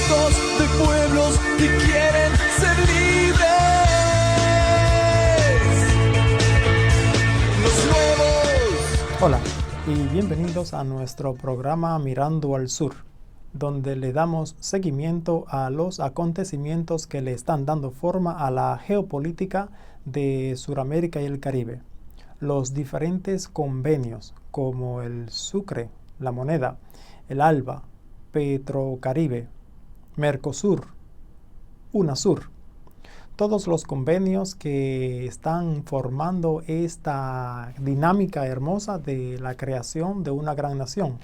hijos de pueblos que quieren ser libres. Los nuevos. Hola y bienvenidos a nuestro programa Mirando al Sur, donde le damos seguimiento a los acontecimientos que le están dando forma a la geopolítica de Sudamérica y el Caribe. Los diferentes convenios como el Sucre, la moneda, el ALBA, Petrocaribe, Mercosur, UNASUR. Todos los convenios que están formando esta dinámica hermosa de la creación de una gran nación.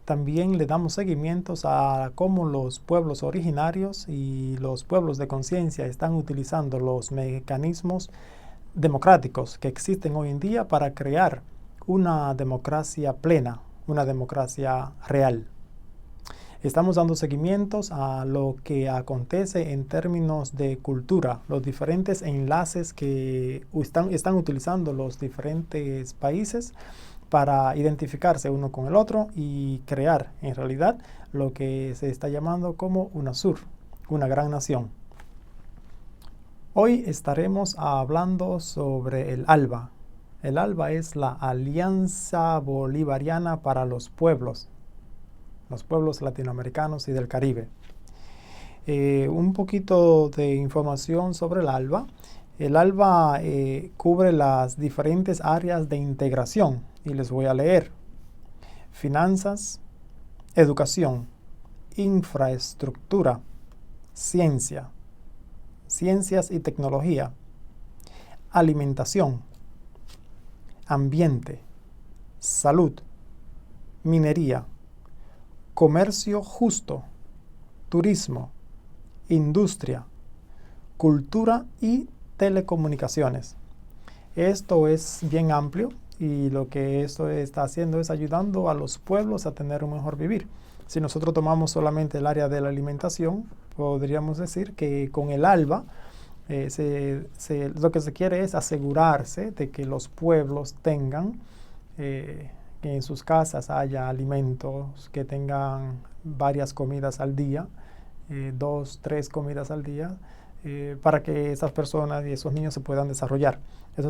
También le damos seguimientos a cómo los pueblos originarios y los pueblos de conciencia están utilizando los mecanismos democráticos que existen hoy en día para crear una democracia plena, una democracia real. Estamos dando seguimientos a lo que acontece en términos de cultura, los diferentes enlaces que están utilizando los diferentes países para identificarse uno con el otro y crear en realidad lo que se está llamando como UNASUR, una gran nación. Hoy estaremos hablando sobre el ALBA. El ALBA es la Alianza Bolivariana para los Pueblos latinoamericanos y del Caribe. Un poquito de información sobre el ALBA. El ALBA cubre las diferentes áreas de integración y les voy a leer: finanzas, educación, infraestructura, ciencias y tecnología, alimentación, ambiente, salud, minería, comercio justo, turismo, industria, cultura y telecomunicaciones. Esto es bien amplio y lo que esto está haciendo es ayudando a los pueblos a tener un mejor vivir. Si nosotros tomamos solamente el área de la alimentación, podríamos decir que con el ALBA lo que se quiere es asegurarse de que los pueblos tengan que en sus casas haya alimentos, que tengan varias comidas al día, 2, 3 comidas al día, para que esas personas y esos niños se puedan desarrollar. Eso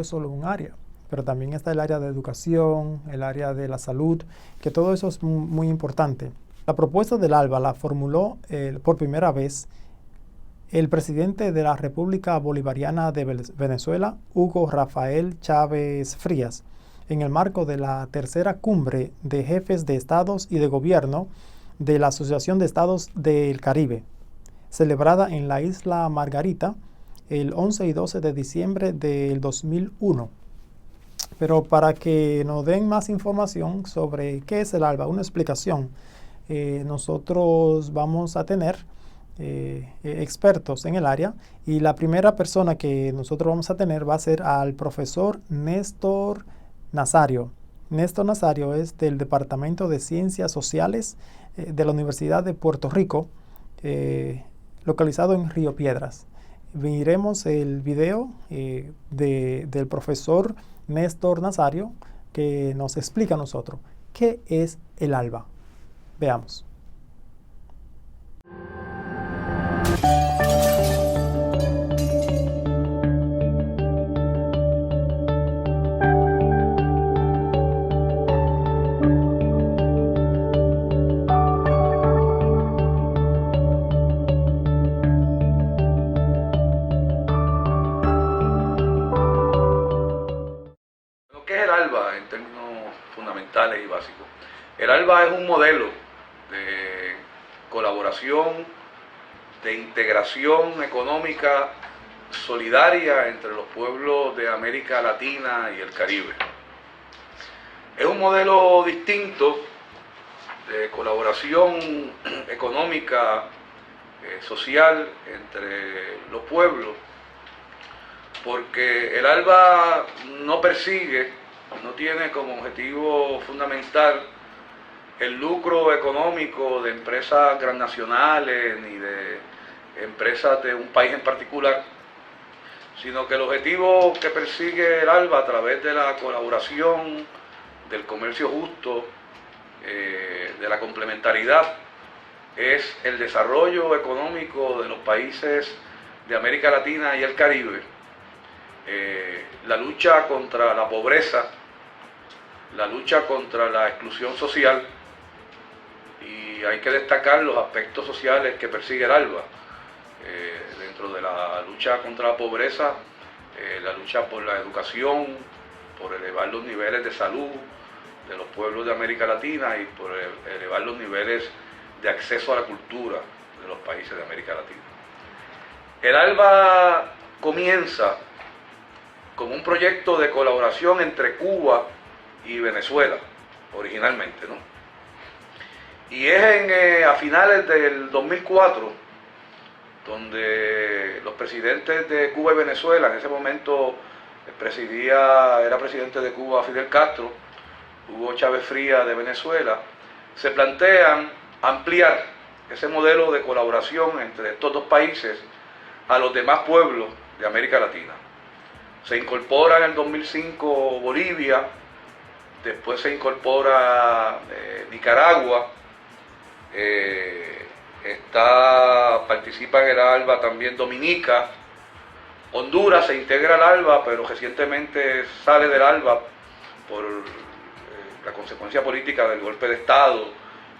es solo un área, pero también está el área de educación, el área de la salud, que todo eso es muy importante. La propuesta del ALBA la formuló por primera vez el presidente de la República Bolivariana de Venezuela, Hugo Rafael Chávez Frías, en el marco de la tercera cumbre de jefes de estados y de gobierno de la Asociación de Estados del Caribe, celebrada en la isla Margarita el 11 y 12 de diciembre del 2001. Pero para que nos den más información sobre qué es el ALBA, una explicación, nosotros vamos a tener expertos en el área, y la primera persona que nosotros vamos a tener va a ser al profesor Néstor Nazario. Néstor Nazario es del Departamento de Ciencias Sociales de la Universidad de Puerto Rico, localizado en Río Piedras. Miremos el video del profesor Néstor Nazario, que nos explica a nosotros qué es el ALBA. Veamos. ¿Qué es el ALBA en términos fundamentales y básicos? El ALBA es un modelo de colaboración, de integración económica solidaria entre los pueblos de América Latina y el Caribe. Es un modelo distinto de colaboración económica, social entre los pueblos, porque el ALBA no tiene como objetivo fundamental el lucro económico de empresas transnacionales ni de empresas de un país en particular, sino que el objetivo que persigue el ALBA a través de la colaboración, del comercio justo, de la complementariedad, es el desarrollo económico de los países de América Latina y el Caribe, la lucha contra la pobreza, la lucha contra la exclusión social, y hay que destacar los aspectos sociales que persigue el ALBA. Dentro de la lucha contra la pobreza, la lucha por la educación, por elevar los niveles de salud de los pueblos de América Latina y por elevar los niveles de acceso a la cultura de los países de América Latina. El ALBA comienza como un proyecto de colaboración entre Cuba y Venezuela, originalmente, ¿no? Y es a finales del 2004, donde los presidentes de Cuba y Venezuela, en ese momento era presidente de Cuba Fidel Castro, Hugo Chávez Frías de Venezuela, se plantean ampliar ese modelo de colaboración entre estos dos países a los demás pueblos de América Latina. Se incorpora en el 2005 Bolivia, después se incorpora Nicaragua, participa en el ALBA también Dominica, Honduras se integra al ALBA, pero recientemente sale del ALBA por la consecuencia política del golpe de Estado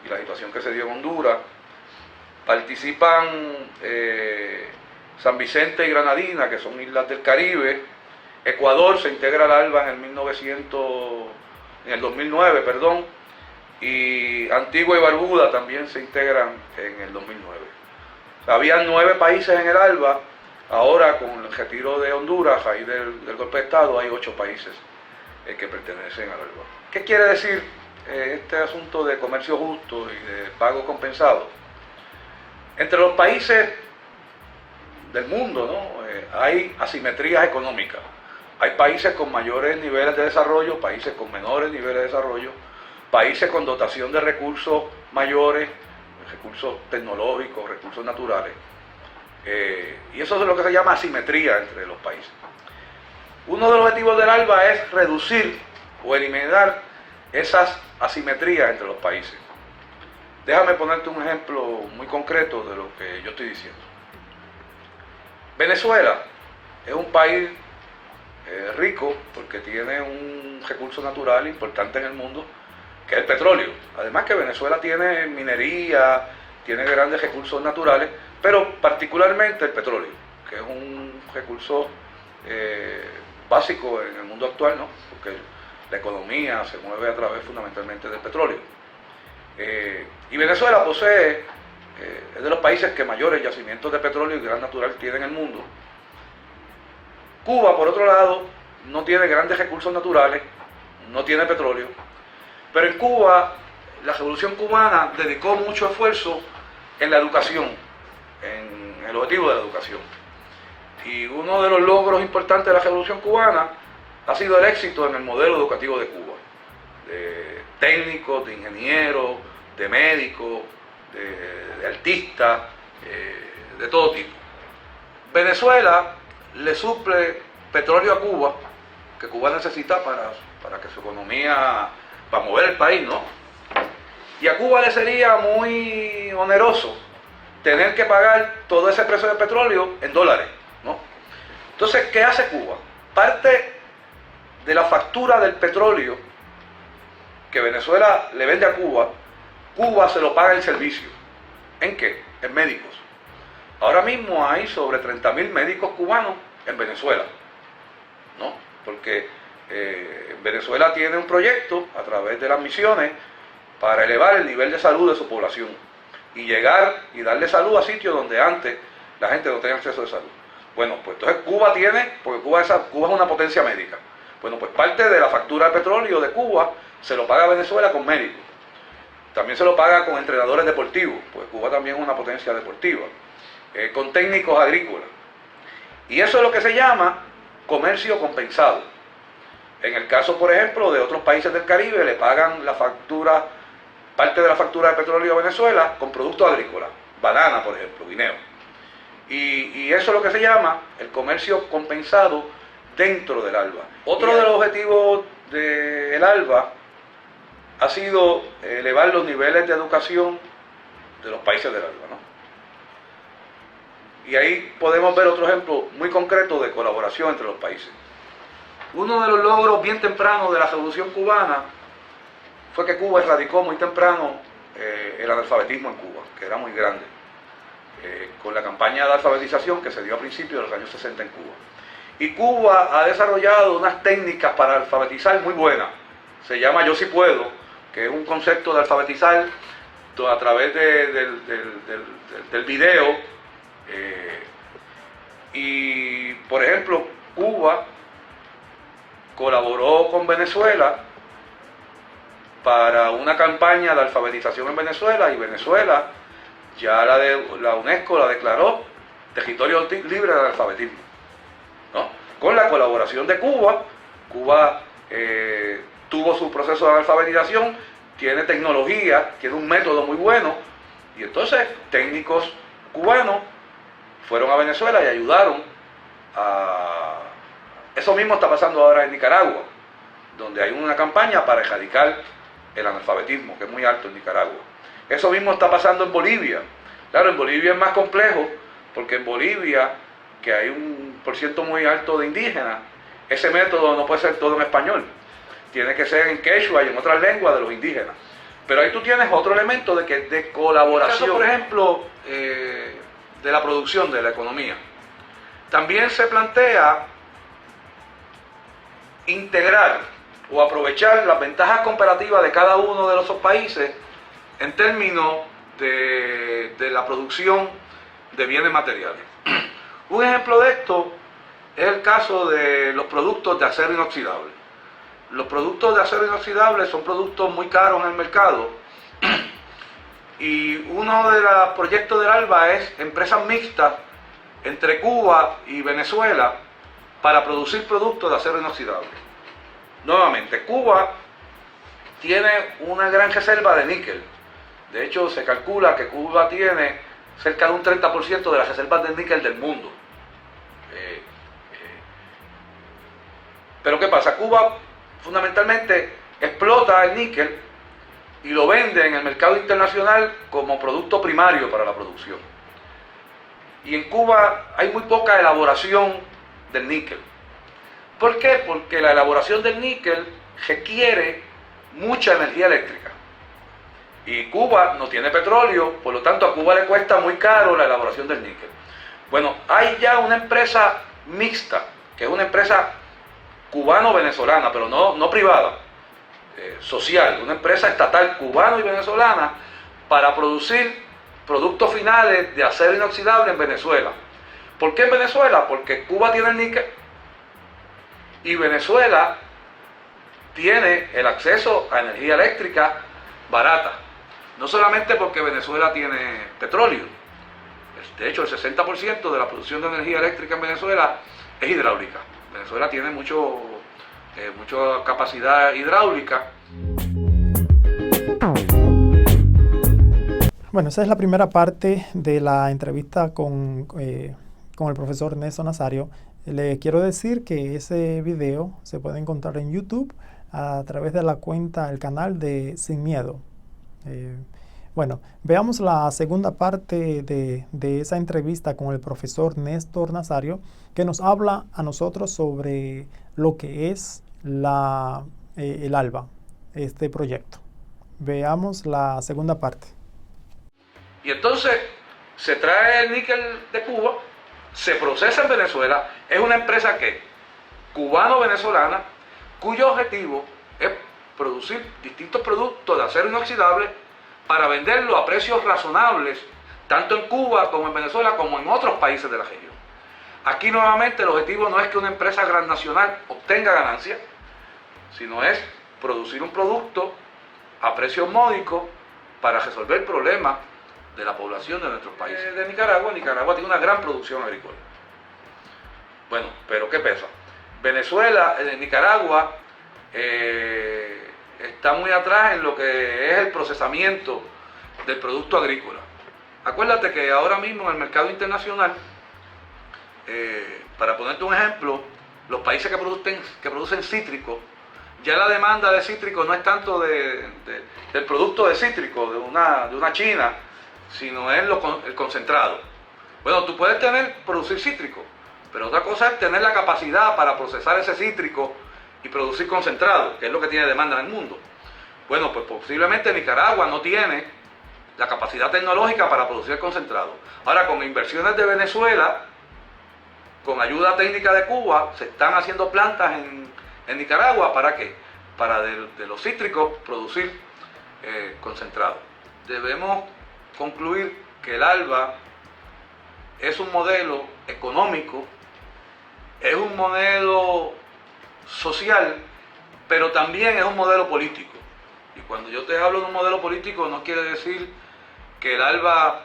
y la situación que se dio en Honduras. Participan San Vicente y Granadina, que son islas del Caribe. Ecuador se integra al ALBA en el 2009, y Antigua y Barbuda también se integran en el 2009. O sea, habían 9 países en el ALBA, ahora con el retiro de Honduras, a raíz del golpe de Estado, hay 8 países que pertenecen al ALBA. ¿Qué quiere decir este asunto de comercio justo y de pago compensado? Entre los países del mundo, ¿no? Hay asimetrías económicas. Hay países con mayores niveles de desarrollo, países con menores niveles de desarrollo, países con dotación de recursos mayores, recursos tecnológicos, recursos naturales. Y eso es lo que se llama asimetría entre los países. Uno de los objetivos del ALBA es reducir o eliminar esas asimetrías entre los países. Déjame ponerte un ejemplo muy concreto de lo que yo estoy diciendo. Venezuela es un país rico porque tiene un recurso natural importante en el mundo, que es el petróleo. Además que Venezuela tiene minería, tiene grandes recursos naturales, pero particularmente el petróleo, que es un recurso básico en el mundo actual, ¿no? Porque la economía se mueve a través fundamentalmente del petróleo. Y Venezuela posee, es de los países que mayores yacimientos de petróleo y gas natural tiene en el mundo. Cuba, por otro lado, no tiene grandes recursos naturales, no tiene petróleo, pero en Cuba la Revolución Cubana dedicó mucho esfuerzo en la educación, en el objetivo de la educación. Y uno de los logros importantes de la Revolución Cubana ha sido el éxito en el modelo educativo de Cuba, de técnicos, de ingenieros, de médicos, de artistas, de todo tipo. Venezuela le suple petróleo a Cuba, que Cuba necesita para que su economía, para mover el país, ¿no? Y a Cuba le sería muy oneroso tener que pagar todo ese precio de petróleo en dólares, ¿no? Entonces, ¿qué hace Cuba? Parte de la factura del petróleo que Venezuela le vende a Cuba, Cuba se lo paga en servicio. ¿En qué? En médicos. Ahora mismo hay sobre 30.000 médicos cubanos en Venezuela, ¿no? Porque Venezuela tiene un proyecto a través de las misiones para elevar el nivel de salud de su población y llegar y darle salud a sitios donde antes la gente no tenía acceso de salud. Bueno, pues entonces Cuba tiene, porque Cuba es una potencia médica. Bueno, pues parte de la factura de petróleo de Cuba se lo paga Venezuela con médicos. También se lo paga con entrenadores deportivos, porque Cuba también es una potencia deportiva, con técnicos agrícolas. Y eso es lo que se llama comercio compensado. En el caso, por ejemplo, de otros países del Caribe, le pagan la factura, parte de la factura de petróleo a Venezuela con productos agrícolas, banana, por ejemplo, guineo. Y eso es lo que se llama el comercio compensado dentro del ALBA. Otro de los objetivos del ALBA ha sido elevar los niveles de educación de los países del ALBA, ¿no? Y ahí podemos ver otro ejemplo muy concreto de colaboración entre los países. Uno de los logros bien tempranos de la Revolución Cubana fue que Cuba erradicó muy temprano el analfabetismo en Cuba, que era muy grande, con la campaña de alfabetización que se dio a principios de los años 60 en Cuba. Y Cuba ha desarrollado unas técnicas para alfabetizar muy buenas. Se llama Yo Sí Puedo, que es un concepto de alfabetizar a través del video. Y por ejemplo, Cuba colaboró con Venezuela para una campaña de alfabetización en Venezuela, y Venezuela ya la UNESCO la declaró territorio libre del alfabetismo, ¿no? Con la colaboración de Cuba. Cuba tuvo su proceso de alfabetización, tiene tecnología, tiene un método muy bueno, y entonces técnicos cubanos fueron a Venezuela y ayudaron a... Eso mismo está pasando ahora en Nicaragua, donde hay una campaña para erradicar el analfabetismo, que es muy alto en Nicaragua. Eso mismo está pasando en Bolivia. Claro, en Bolivia es más complejo, porque en Bolivia, que hay un porciento muy alto de indígenas, ese método no puede ser todo en español. Tiene que ser en quechua y en otras lenguas de los indígenas. Pero ahí tú tienes otro elemento de colaboración. Por ejemplo, de la producción, de la economía. También se plantea integrar o aprovechar las ventajas comparativas de cada uno de los países en términos de la producción de bienes materiales. Un ejemplo de esto es el caso de los productos de acero inoxidable. Los productos de acero inoxidable son productos muy caros en el mercado, y uno de los proyectos del ALBA es empresas mixtas entre Cuba y Venezuela para producir productos de acero inoxidable. Nuevamente, Cuba tiene una gran reserva de níquel. De hecho, se calcula que Cuba tiene cerca de un 30% de las reservas de níquel del mundo. Pero ¿qué pasa? Cuba fundamentalmente explota el níquel y lo vende en el mercado internacional como producto primario para la producción. Y en Cuba hay muy poca elaboración del níquel. ¿Por qué? Porque la elaboración del níquel requiere mucha energía eléctrica. Y Cuba no tiene petróleo, por lo tanto a Cuba le cuesta muy caro la elaboración del níquel. Bueno, hay ya una empresa mixta, que es una empresa cubano-venezolana, pero no privada, social, una empresa estatal cubano y venezolana para producir productos finales de acero inoxidable en Venezuela. ¿Por qué en Venezuela? Porque Cuba tiene el níquel y Venezuela tiene el acceso a energía eléctrica barata. No solamente porque Venezuela tiene petróleo, de hecho el 60% de la producción de energía eléctrica en Venezuela es hidráulica. Venezuela tiene mucha capacidad hidráulica. Bueno, esa es la primera parte de la entrevista con el profesor Ernesto Nazario. Le quiero decir que ese video se puede encontrar en YouTube a través de la cuenta, el canal de Sin Miedo. Bueno, veamos la segunda parte de esa entrevista con el profesor Néstor Nazario, que nos habla a nosotros sobre lo que es el ALBA, este proyecto. Veamos la segunda parte. Y entonces se trae el níquel de Cuba, se procesa en Venezuela, es una empresa cubano-venezolana, cuyo objetivo es producir distintos productos de acero inoxidable para venderlo a precios razonables, tanto en Cuba como en Venezuela, como en otros países de la región. Aquí nuevamente el objetivo no es que una empresa transnacional obtenga ganancias, sino es producir un producto a precios módicos para resolver problemas de la población de nuestros países. De Nicaragua tiene una gran producción agrícola. Bueno, pero ¿qué pasa? Nicaragua está muy atrás en lo que es el procesamiento del producto agrícola. Acuérdate que ahora mismo en el mercado internacional, para ponerte un ejemplo, los países que producen cítricos, ya la demanda de cítricos no es tanto del producto de cítrico, de una China, sino es el concentrado. Bueno, tú puedes producir cítrico, pero otra cosa es tener la capacidad para procesar ese cítrico y producir concentrado, que es lo que tiene demanda en el mundo. Bueno, pues posiblemente Nicaragua no tiene la capacidad tecnológica para producir concentrado. Ahora, con inversiones de Venezuela, con ayuda técnica de Cuba, se están haciendo plantas en Nicaragua. ¿Para qué? Para de los cítricos producir concentrado. Debemos concluir que el ALBA es un modelo económico, es un modelo social, pero también es un modelo político. Y cuando yo te hablo de un modelo político, no quiere decir que el ALBA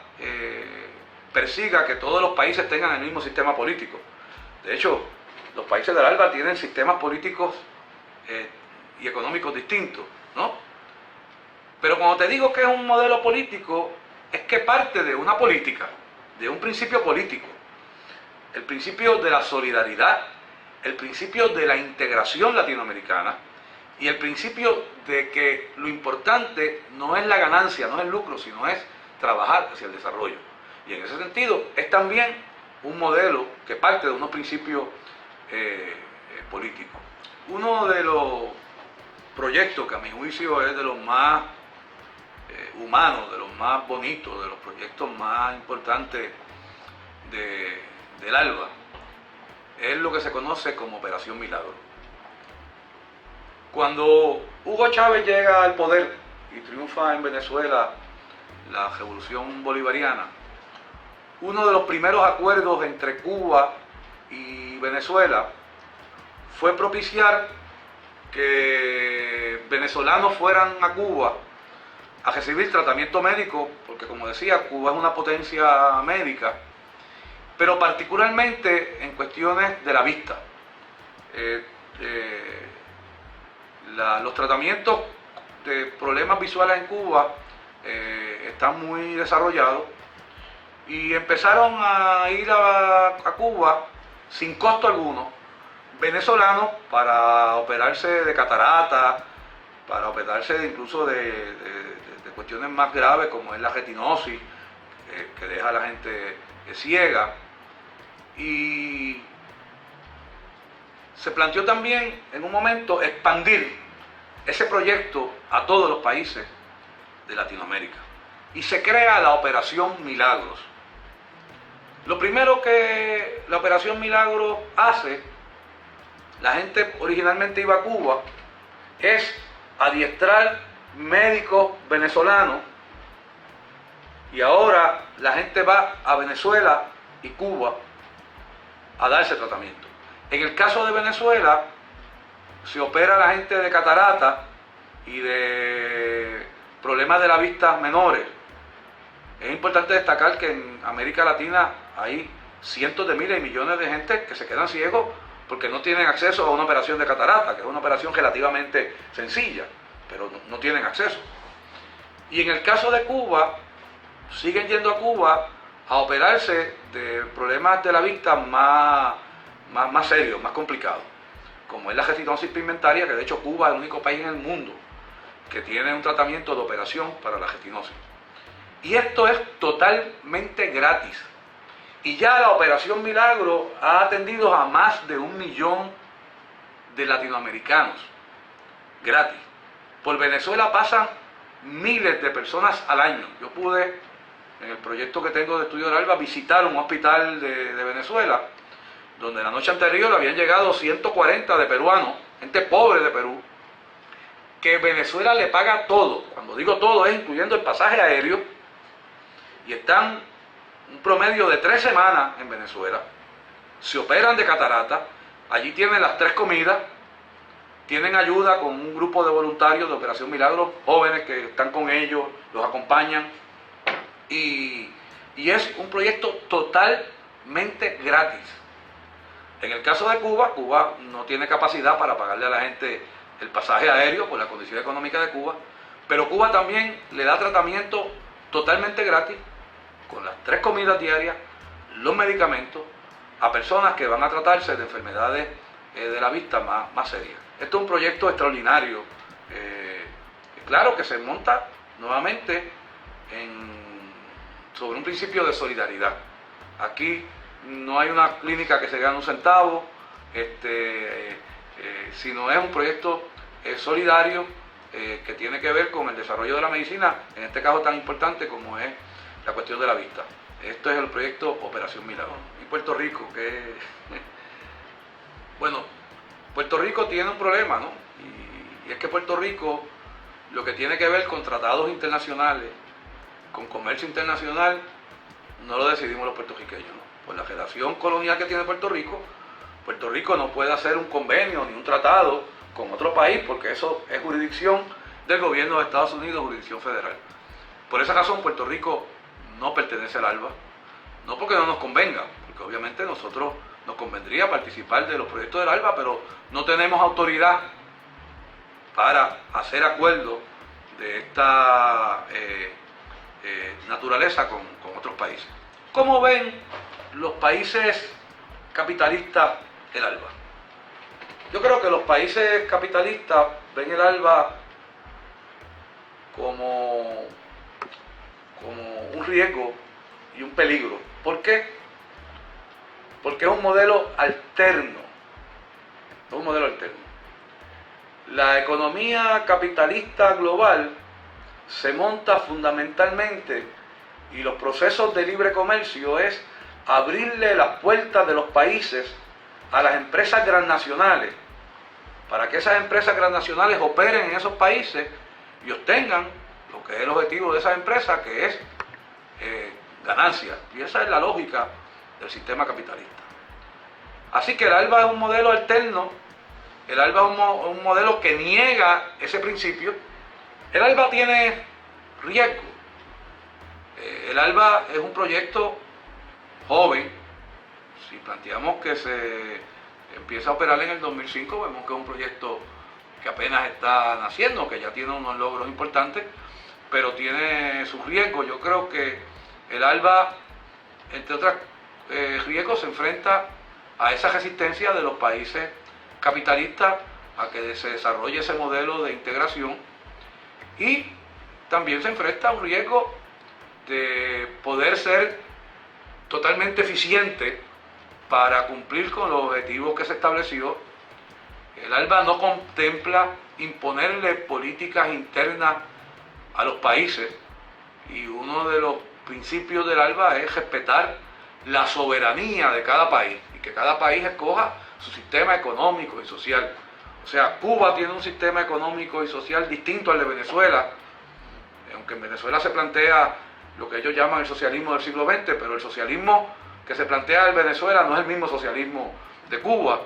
persiga que todos los países tengan el mismo sistema político. De hecho, los países del ALBA tienen sistemas políticos y económicos distintos, ¿no? Pero cuando te digo que es un modelo político, es que parte de una política, de un principio político. El principio de la solidaridad, el principio de la integración latinoamericana y el principio de que lo importante no es la ganancia, no es el lucro, sino es trabajar hacia el desarrollo. Y en ese sentido es también un modelo que parte de unos principios políticos. Uno de los proyectos que a mi juicio es de los más humanos, de los más bonitos, de los proyectos más importantes del ALBA, es lo que se conoce como Operación Milagro. Cuando Hugo Chávez llega al poder y triunfa en Venezuela la revolución bolivariana, uno de los primeros acuerdos entre Cuba y Venezuela fue propiciar que venezolanos fueran a Cuba a recibir tratamiento médico, porque como decía, Cuba es una potencia médica, pero particularmente en cuestiones de la vista. Los tratamientos de problemas visuales en Cuba están muy desarrollados y empezaron a ir a Cuba sin costo alguno venezolanos para operarse de catarata, para operarse incluso de cuestiones más graves como es la retinosis, que deja a la gente ciega. Y se planteó también en un momento expandir ese proyecto a todos los países de Latinoamérica. Y se crea la Operación Milagros. Lo primero que la Operación Milagros hace, la gente originalmente iba a Cuba, es adiestrar médicos venezolanos, y ahora la gente va a Venezuela y Cuba a darse tratamiento. En el caso de Venezuela, se opera a la gente de catarata y de problemas de la vista menores. Es importante destacar que en América Latina hay cientos de miles y millones de gente que se quedan ciegos porque no tienen acceso a una operación de catarata, que es una operación relativamente sencilla, pero no tienen acceso. Y en el caso de Cuba, siguen yendo a Cuba a operarse de problemas de la vista más serios, más complicados, como es la retinosis pigmentaria, que de hecho Cuba es el único país en el mundo que tiene un tratamiento de operación para la retinosis. Y esto es totalmente gratis. Y ya la Operación Milagro ha atendido a más de 1 millón de latinoamericanos, gratis. Por Venezuela pasan miles de personas al año. Yo pude, en el proyecto que tengo de estudio del ALBA, visitar un hospital de Venezuela, donde la noche anterior habían llegado 140 de peruanos, gente pobre de Perú, que Venezuela le paga todo. Cuando digo todo es incluyendo el pasaje aéreo, y están un promedio de 3 semanas en Venezuela, se operan de catarata, allí tienen las 3 comidas, tienen ayuda con un grupo de voluntarios de Operación Milagro, jóvenes que están con ellos, los acompañan, y es un proyecto totalmente gratis. En el caso de Cuba, Cuba no tiene capacidad para pagarle a la gente el pasaje aéreo por la condición económica de Cuba, pero Cuba también le da tratamiento totalmente gratis, con las 3 comidas diarias, los medicamentos, a personas que van a tratarse de enfermedades de la vista más serias. Esto es un proyecto extraordinario, claro que se monta nuevamente sobre un principio de solidaridad. Aquí no hay una clínica que se gane un centavo, sino es un proyecto solidario que tiene que ver con el desarrollo de la medicina, en este caso tan importante como es la cuestión de la vista. Esto es el proyecto Operación Milagro. Y Puerto Rico, bueno, Puerto Rico tiene un problema, ¿no? Y es que Puerto Rico, lo que tiene que ver con tratados internacionales, con comercio internacional, no lo decidimos los puertorriqueños, ¿no? Por la relación colonial que tiene Puerto Rico no puede hacer un convenio ni un tratado con otro país, porque eso es jurisdicción del gobierno de Estados Unidos, jurisdicción federal. Por esa razón Puerto Rico no pertenece al ALBA, no porque no nos convenga, porque obviamente nosotros nos convendría participar de los proyectos del ALBA, pero no tenemos autoridad para hacer acuerdos de esta naturaleza con otros países. ¿Cómo ven los países capitalistas el ALBA? Yo creo que los países capitalistas ven el ALBA como un riesgo y un peligro. ¿Por qué? Porque es un modelo alterno. Es un modelo alterno. La economía capitalista global se monta fundamentalmente, y los procesos de libre comercio es abrirle las puertas de los países a las empresas transnacionales, para que esas empresas transnacionales operen en esos países y obtengan lo que es el objetivo de esas empresas, que es ganancia. Y esa es la lógica del sistema capitalista. Así que el ALBA es un modelo alterno, el ALBA es un modelo que niega ese principio. El ALBA tiene riesgo. El ALBA es un proyecto joven. Si planteamos que se empieza a operar en el 2005, vemos que es un proyecto que apenas está naciendo, que ya tiene unos logros importantes, pero tiene sus riesgos. Yo creo que el ALBA, entre otros riesgos, se enfrenta a esa resistencia de los países capitalistas a que se desarrolle ese modelo de integración, y también se enfrenta a un riesgo de poder ser totalmente eficiente para cumplir con los objetivos que se estableció. El ALBA no contempla imponerle políticas internas a los países, y uno de los principios del ALBA es respetar la soberanía de cada país y que cada país escoja su sistema económico y social. O sea, Cuba tiene un sistema económico y social distinto al de Venezuela, aunque en Venezuela se plantea lo que ellos llaman el socialismo del siglo XX, pero el socialismo que se plantea en Venezuela no es el mismo socialismo de Cuba.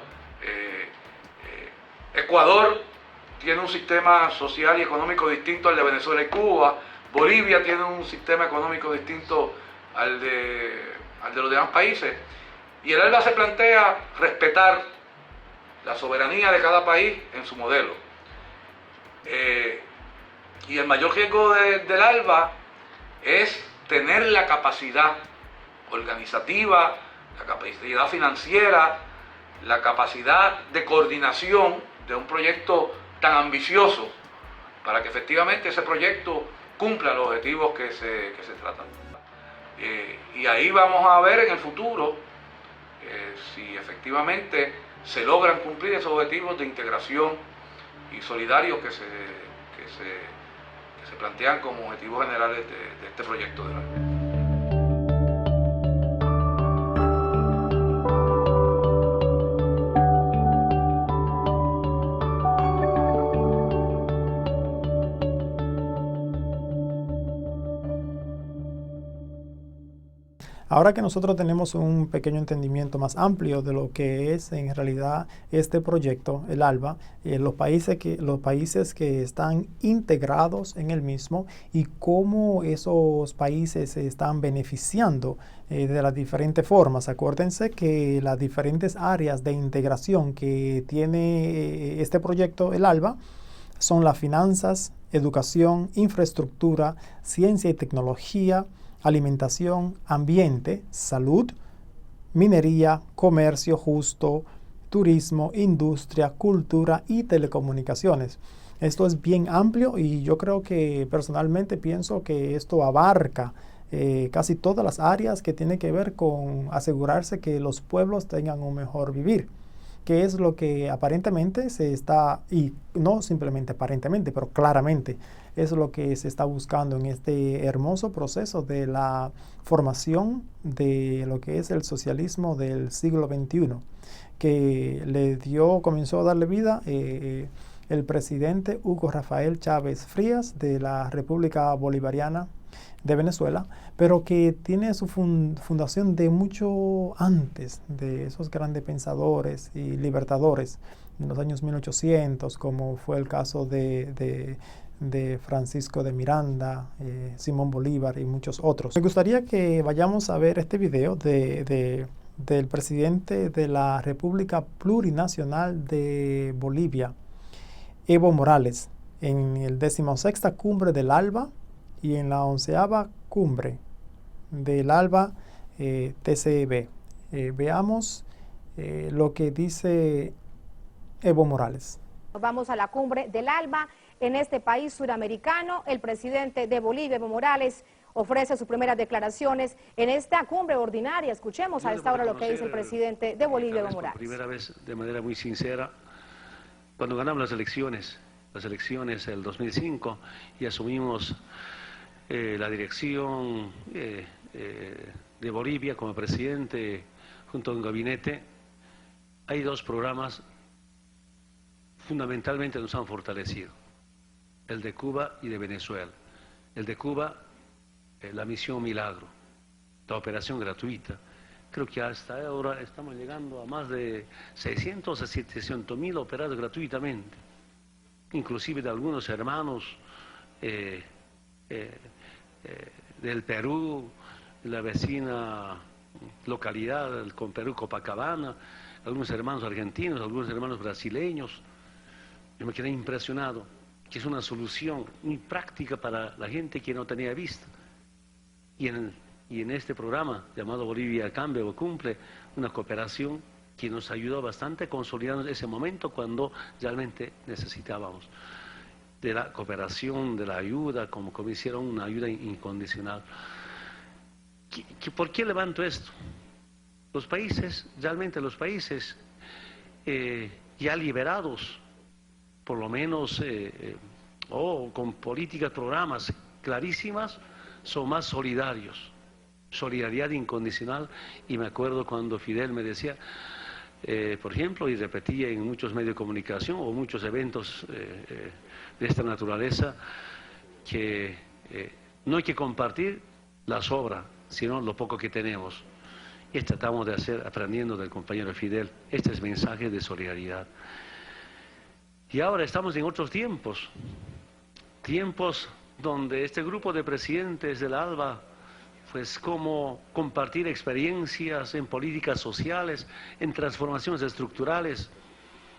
Ecuador tiene un sistema social y económico distinto al de Venezuela y Cuba. Bolivia tiene un sistema económico distinto al de los demás países. Y el ALBA se plantea respetar la soberanía de cada país en su modelo. Y el mayor riesgo del ALBA es tener la capacidad organizativa, la capacidad financiera, la capacidad de coordinación de un proyecto tan ambicioso, para que efectivamente ese proyecto cumpla los objetivos que se tratan. Y ahí vamos a ver en el futuro si efectivamente se logran cumplir esos objetivos de integración y solidarios que se plantean como objetivos generales de este proyecto de la ley. Ahora que nosotros tenemos un pequeño entendimiento más amplio de lo que es en realidad este proyecto, el ALBA, los países que están integrados en el mismo y cómo esos países se están beneficiando de las diferentes formas. Acuérdense que las diferentes áreas de integración que tiene este proyecto, el ALBA, son las finanzas, educación, infraestructura, ciencia y tecnología, alimentación, ambiente, salud, minería, comercio justo, turismo, industria, cultura y telecomunicaciones. Esto es bien amplio y yo creo que personalmente pienso que esto abarca casi todas las áreas que tienen que ver con asegurarse que los pueblos tengan un mejor vivir, que es lo que aparentemente se está, y no simplemente aparentemente, pero claramente, es lo que se está buscando en este hermoso proceso de la formación de lo que es el socialismo del siglo XXI, que comenzó a darle vida el presidente Hugo Rafael Chávez Frías de la República Bolivariana de Venezuela, pero que tiene su fundación de mucho antes de esos grandes pensadores y libertadores en los años 1800, como fue el caso de Francisco de Miranda, Simón Bolívar y muchos otros. Me gustaría que vayamos a ver este video del presidente de la República Plurinacional de Bolivia, Evo Morales, en el 16ª cumbre del ALBA y en la 11ª cumbre del ALBA TCB. Veamos lo que dice Evo Morales. Vamos a la cumbre del ALBA en este país suramericano. El presidente de Bolivia, Evo Morales, ofrece sus primeras declaraciones en esta cumbre ordinaria. Escuchemos a esta hora lo que dice el presidente de Bolivia, Evo Morales. Por primera vez, de manera muy sincera, cuando ganamos las elecciones del 2005 y asumimos la dirección de Bolivia como presidente junto a un gabinete, hay dos programas fundamentalmente nos han fortalecido, el de Cuba y de Venezuela. El de Cuba, la misión Milagro, la operación gratuita. Creo que hasta ahora estamos llegando a más de 600 a 700.000 operados gratuitamente, inclusive de algunos hermanos del Perú, la vecina localidad con Perú, Copacabana, algunos hermanos argentinos, algunos hermanos brasileños. Yo me quedé impresionado, que es una solución muy práctica para la gente que no tenía vista. Y en este programa llamado Bolivia Cambia o Cumple, una cooperación que nos ayudó bastante a consolidarnos ese momento cuando realmente necesitábamos de la cooperación, de la ayuda, como hicieron una ayuda incondicional. ¿Por qué levanto esto? Los países, realmente los países ya liberados, por lo menos, o con políticas, programas clarísimas, son más solidarios. Solidaridad incondicional. Y me acuerdo cuando Fidel me decía, por ejemplo, y repetía en muchos medios de comunicación o muchos eventos de esta naturaleza, que no hay que compartir la sobra, sino lo poco que tenemos. Y tratamos de hacer, aprendiendo del compañero Fidel, este es mensaje de solidaridad. Y ahora estamos en otros tiempos, tiempos donde este grupo de presidentes del ALBA, pues como compartir experiencias en políticas sociales, en transformaciones estructurales.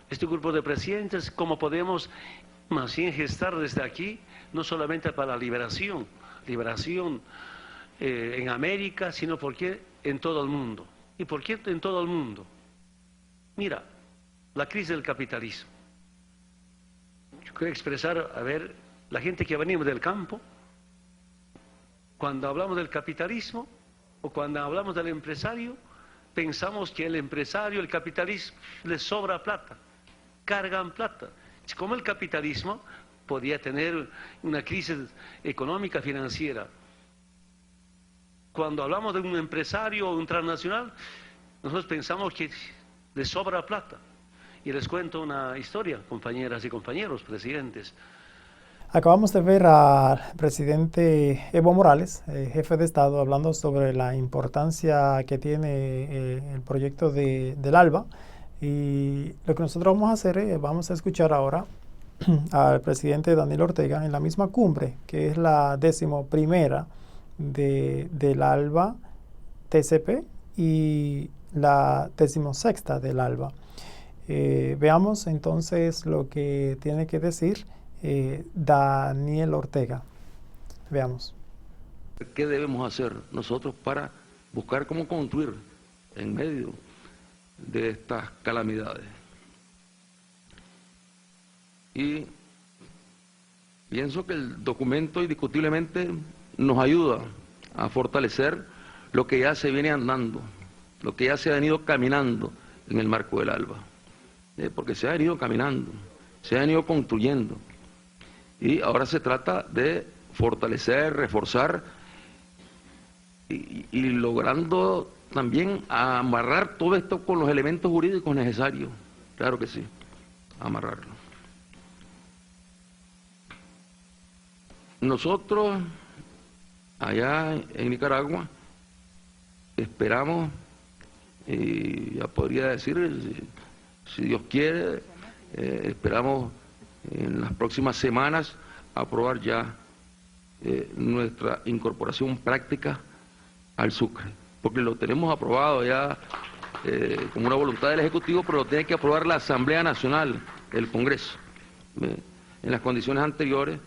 Este grupo de presidentes, cómo podemos más bien gestar desde aquí, no solamente para la liberación en América, sino porque en todo el mundo. ¿Y por qué en todo el mundo? Mira, la crisis del capitalismo. Yo quiero expresar, a ver, la gente que venimos del campo, cuando hablamos del capitalismo o cuando hablamos del empresario, pensamos que el empresario, el capitalismo, les sobra plata, cargan plata. Como el capitalismo podía tener una crisis económica, financiera. Cuando hablamos de un empresario o un transnacional, nosotros pensamos que les sobra plata. Y les cuento una historia, compañeras y compañeros, presidentes. Acabamos de ver al presidente Evo Morales, jefe de Estado, hablando sobre la importancia que tiene el proyecto del ALBA. Y lo que nosotros vamos a hacer, vamos a escuchar ahora al presidente Daniel Ortega en la misma cumbre, que es la 11ª del ALBA TCP y la 16ª del ALBA. Veamos entonces lo que tiene que decir Daniel Ortega. Veamos. ¿Qué debemos hacer nosotros para buscar cómo construir en medio de estas calamidades? Y pienso que el documento indiscutiblemente nos ayuda a fortalecer lo que ya se viene andando, lo que ya se ha venido caminando en el marco del ALBA, porque se ha venido caminando, se ha venido construyendo, y ahora se trata de fortalecer, reforzar y logrando también amarrar todo esto con los elementos jurídicos necesarios, claro que sí, amarrarlo. Nosotros, allá en Nicaragua, esperamos, y ya podría decir, si Dios quiere, esperamos en las próximas semanas aprobar ya nuestra incorporación práctica al Sucre, porque lo tenemos aprobado ya como una voluntad del Ejecutivo, pero lo tiene que aprobar la Asamblea Nacional, el Congreso. En las condiciones anteriores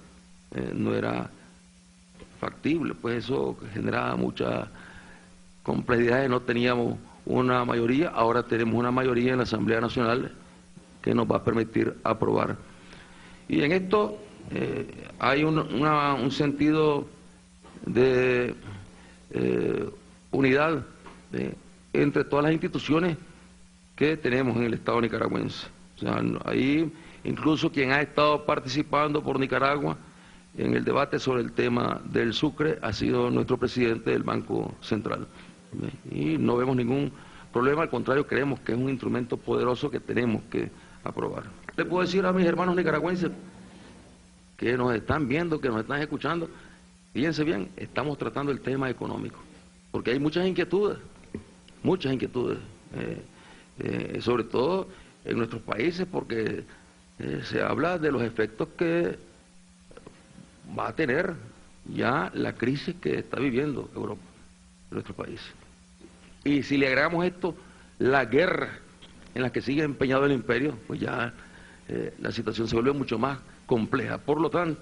no era factible, pues eso generaba mucha complejidad, no teníamos una mayoría, ahora tenemos una mayoría en la Asamblea Nacional que nos va a permitir aprobar. Y en esto hay un sentido de unidad entre todas las instituciones que tenemos en el Estado nicaragüense. O sea, ahí incluso quien ha estado participando por Nicaragua en el debate sobre el tema del Sucre ha sido nuestro presidente del Banco Central. Y no vemos ningún problema, al contrario, creemos que es un instrumento poderoso que tenemos que aprobar. Le puedo decir a mis hermanos nicaragüenses que nos están viendo, que nos están escuchando, fíjense bien, estamos tratando el tema económico, porque hay muchas inquietudes, sobre todo en nuestros países, porque se habla de los efectos que va a tener ya la crisis que está viviendo Europa, nuestro país. Y si le agregamos esto, la guerra en la que sigue empeñado el imperio, pues ya la situación se vuelve mucho más compleja. Por lo tanto,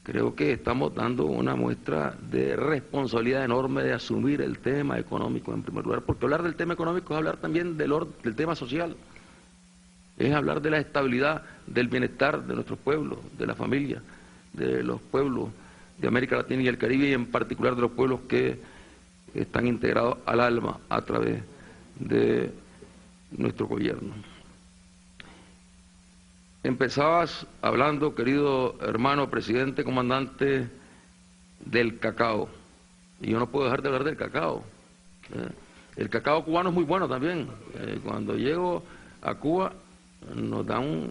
creo que estamos dando una muestra de responsabilidad enorme de asumir el tema económico en primer lugar, porque hablar del tema económico es hablar también del tema social, es hablar de la estabilidad, del bienestar de nuestros pueblos, de la familia, de los pueblos de América Latina y el Caribe, y en particular de los pueblos que están integrados al ALBA a través de nuestro gobierno. Empezabas hablando, querido hermano presidente, comandante, del cacao, y yo no puedo dejar de hablar del cacao. El cacao cubano es muy bueno también. Cuando llego a Cuba nos dan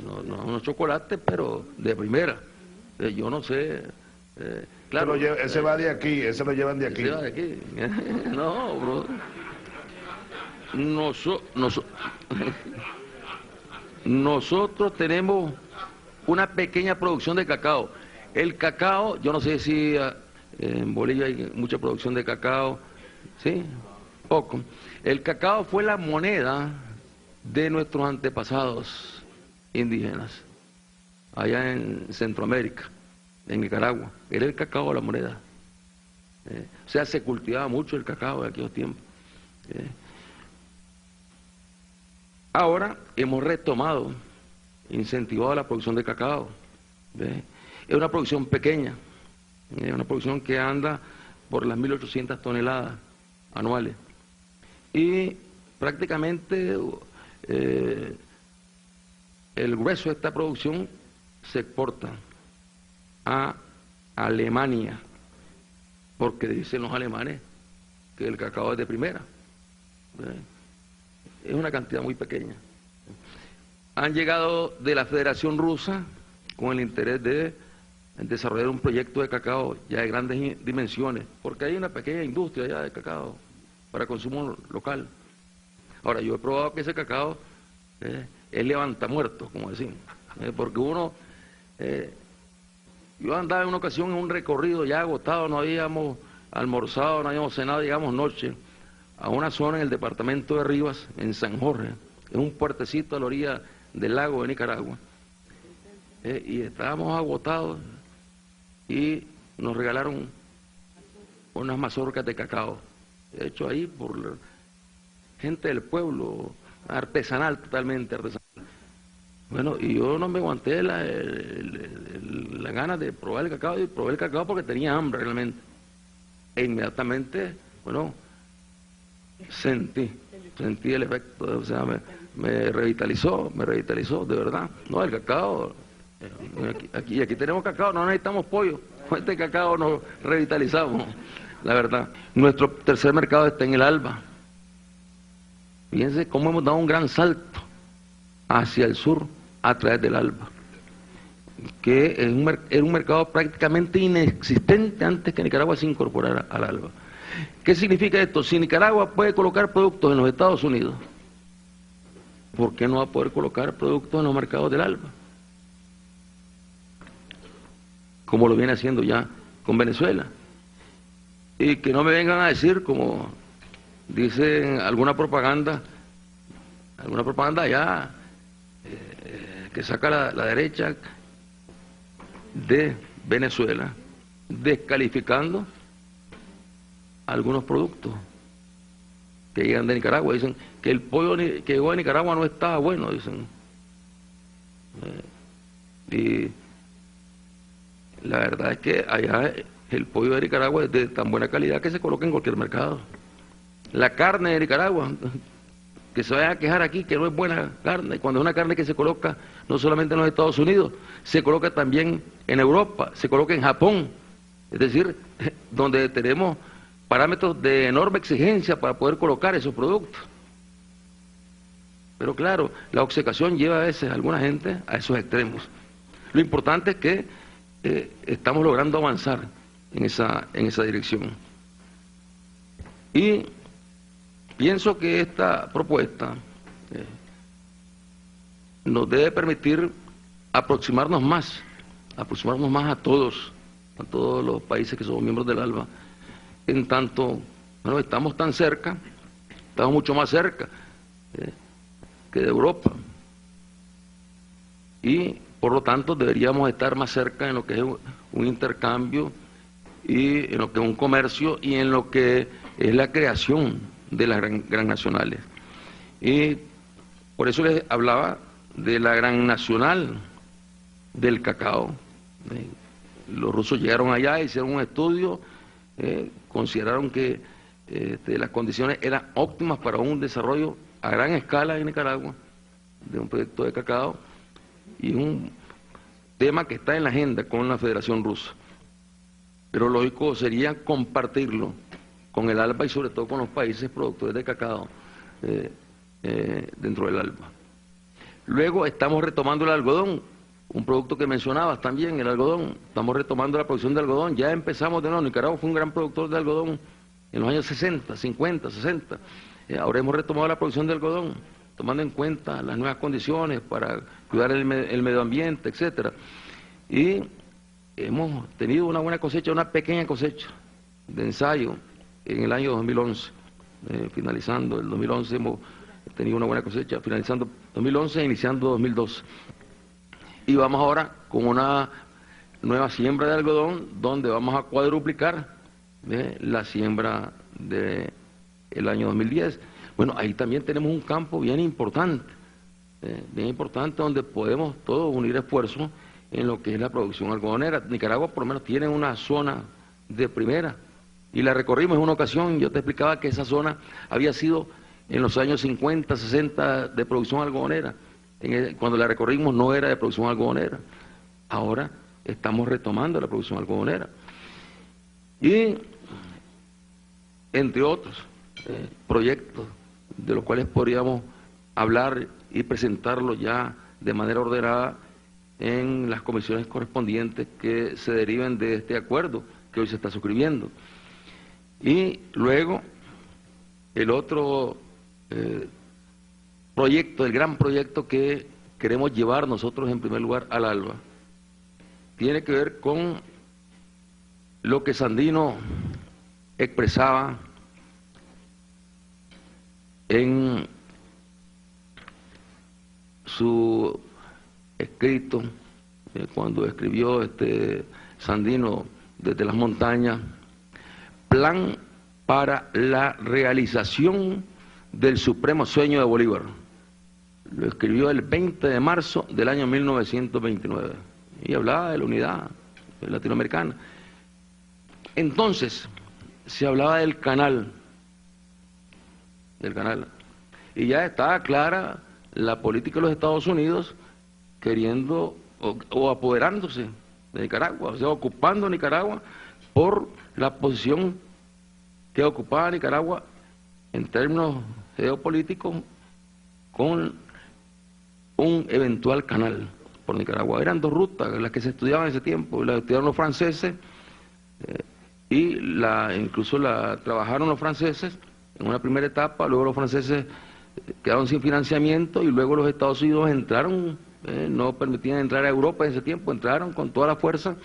unos chocolates, pero de primera. Yo no sé, claro. Ese va de aquí, ese lo llevan de aquí. Ese va de aquí. No, bro. Nosotros tenemos una pequeña producción de cacao. El cacao, yo no sé si en Bolivia hay mucha producción de cacao, ¿sí? Poco. El cacao fue la moneda de nuestros antepasados indígenas, allá en Centroamérica, en Nicaragua. Era el cacao la moneda. O sea, se cultivaba mucho el cacao en aquellos tiempos. Ahora hemos retomado, incentivado la producción de cacao. Es una producción pequeña, es una producción que anda por las 1.800 toneladas anuales. Y prácticamente el grueso de esta producción se exporta a Alemania, porque dicen los alemanes que el cacao es de primera. Es una cantidad muy pequeña. Han llegado de la Federación Rusa con el interés de desarrollar un proyecto de cacao ya de grandes dimensiones, porque hay una pequeña industria ya de cacao para consumo local. Ahora, yo he probado que ese cacao es levantamuertos, como decimos, porque uno... yo andaba en una ocasión en un recorrido ya agotado, no habíamos almorzado, no habíamos cenado, llegamos noche a una zona en el departamento de Rivas, en San Jorge, en un puertecito a la orilla del lago de Nicaragua, y estábamos agotados y nos regalaron unas mazorcas de cacao, hecho ahí por gente del pueblo, artesanal, totalmente artesanal. Bueno, y yo no me aguanté la la gana de probar el cacao, y probé el cacao porque tenía hambre realmente. E inmediatamente, bueno, sentí el efecto, o sea, me revitalizó, de verdad. No, el cacao, aquí tenemos cacao, no necesitamos pollo, con este cacao nos revitalizamos, la verdad. Nuestro tercer mercado está en el Alba. Fíjense cómo hemos dado un gran salto hacia el sur a través del Alba, que era un mercado prácticamente inexistente antes que Nicaragua se incorporara al Alba. ¿Qué significa esto? Si Nicaragua puede colocar productos en los Estados Unidos, ¿por qué no va a poder colocar productos en los mercados del Alba? Como lo viene haciendo ya con Venezuela. Y que no me vengan a decir, como dicen alguna propaganda allá, que saca la derecha de Venezuela, descalificando algunos productos que llegan de Nicaragua. Dicen que el pollo que llegó de Nicaragua no estaba bueno, dicen. Y la verdad es que allá el pollo de Nicaragua es de tan buena calidad que se coloca en cualquier mercado. La carne de Nicaragua, que se vaya a quejar aquí que no es buena carne, cuando es una carne que se coloca no solamente en los Estados Unidos, se coloca también en Europa, se coloca en Japón, es decir, donde tenemos parámetros de enorme exigencia para poder colocar esos productos. Pero claro, la obcecación lleva a veces a alguna gente a esos extremos. Lo importante es que estamos logrando avanzar en esa dirección. Y pienso que esta propuesta nos debe permitir aproximarnos más a todos los países que somos miembros del ALBA, en tanto, bueno, estamos tan cerca, estamos mucho más cerca que de Europa, y por lo tanto deberíamos estar más cerca en lo que es un intercambio, y en lo que es un comercio, y en lo que es la creación de las gran nacionales. Y por eso les hablaba de la gran nacional del cacao. Los rusos llegaron allá, hicieron un estudio, consideraron que las condiciones eran óptimas para un desarrollo a gran escala en Nicaragua de un proyecto de cacao, y un tema que está en la agenda con la Federación Rusa. Pero lógico sería compartirlo con el ALBA y sobre todo con los países productores de cacao dentro del ALBA. Luego estamos retomando el algodón, un producto que mencionabas también, el algodón. Estamos retomando la producción de algodón, ya empezamos de nuevo. Nicaragua fue un gran productor de algodón en los años 60, 50, 60. Ahora hemos retomado la producción de algodón, tomando en cuenta las nuevas condiciones para cuidar el medio ambiente, etcétera. Y hemos tenido una buena cosecha, una pequeña cosecha de ensayo en el año 2011, finalizando el 2011 hemos tenido una buena cosecha, finalizando 2011 e iniciando 2012. Y vamos ahora con una nueva siembra de algodón, donde vamos a cuadruplicar la siembra del año 2010. Bueno, ahí también tenemos un campo bien importante, donde podemos todos unir esfuerzos en lo que es la producción algodonera. Nicaragua por lo menos tiene una zona de primera, y la recorrimos en una ocasión. Yo te explicaba que esa zona había sido en los años 50, 60 de producción algodonera. Cuando la recorrimos no era de producción algodonera. Ahora estamos retomando la producción algodonera. Y entre otros proyectos de los cuales podríamos hablar y presentarlos ya de manera ordenada en las comisiones correspondientes que se deriven de este acuerdo que hoy se está suscribiendo. Y luego el otro proyecto, el gran proyecto que queremos llevar nosotros en primer lugar al ALBA, tiene que ver con lo que Sandino expresaba en su escrito, cuando escribió Sandino desde las montañas, Plan para la realización del supremo sueño de Bolívar. Lo escribió el 20 de marzo del año 1929. y hablaba de la unidad latinoamericana. Entonces, se hablaba del canal, y ya estaba clara la política de los Estados Unidos queriendo o apoderándose de Nicaragua, o sea, ocupando Nicaragua por la posición que ocupaba Nicaragua en términos geopolíticos con un eventual canal por Nicaragua. Eran dos rutas las que se estudiaban en ese tiempo, las estudiaron los franceses y incluso la trabajaron los franceses en una primera etapa, luego los franceses quedaron sin financiamiento y luego los Estados Unidos entraron, no permitían entrar a Europa en ese tiempo, entraron con toda la fuerza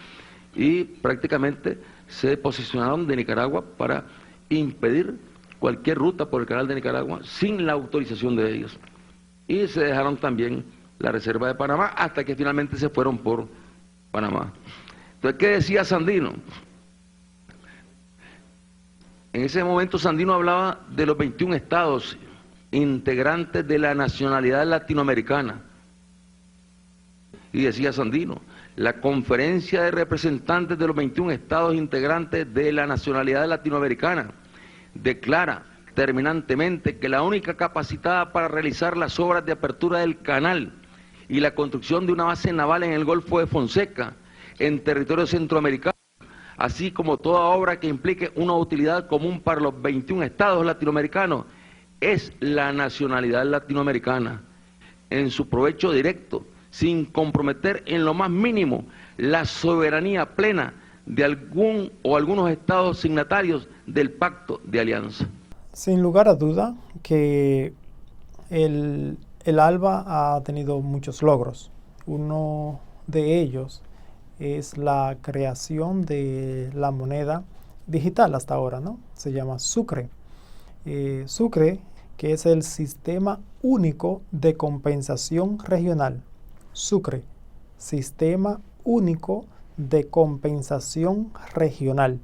y prácticamente se posicionaron de Nicaragua para impedir cualquier ruta por el canal de Nicaragua sin la autorización de ellos. Y se dejaron también la reserva de Panamá hasta que finalmente se fueron por Panamá. Entonces, ¿qué decía Sandino? En ese momento Sandino hablaba de los 21 estados integrantes de la nacionalidad latinoamericana. Y decía Sandino, la conferencia de representantes de los 21 estados integrantes de la nacionalidad latinoamericana declara terminantemente que la única capacitada para realizar las obras de apertura del canal y la construcción de una base naval en el Golfo de Fonseca, en territorio centroamericano, así como toda obra que implique una utilidad común para los 21 estados latinoamericanos, es la nacionalidad latinoamericana, en su provecho directo, sin comprometer en lo más mínimo la soberanía plena de algún o algunos estados signatarios del Pacto de Alianza. Sin lugar a duda que el ALBA ha tenido muchos logros. Uno de ellos es la creación de la moneda digital hasta ahora, ¿no? Se llama Sucre. Sucre, que es el Sistema Único de Compensación Regional. Sucre, Sistema Único de Compensación Regional.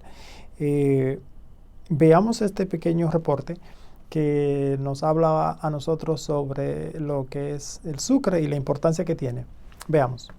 Veamos este pequeño reporte que nos habla a nosotros sobre lo que es el Sucre y la importancia que tiene. Veamos.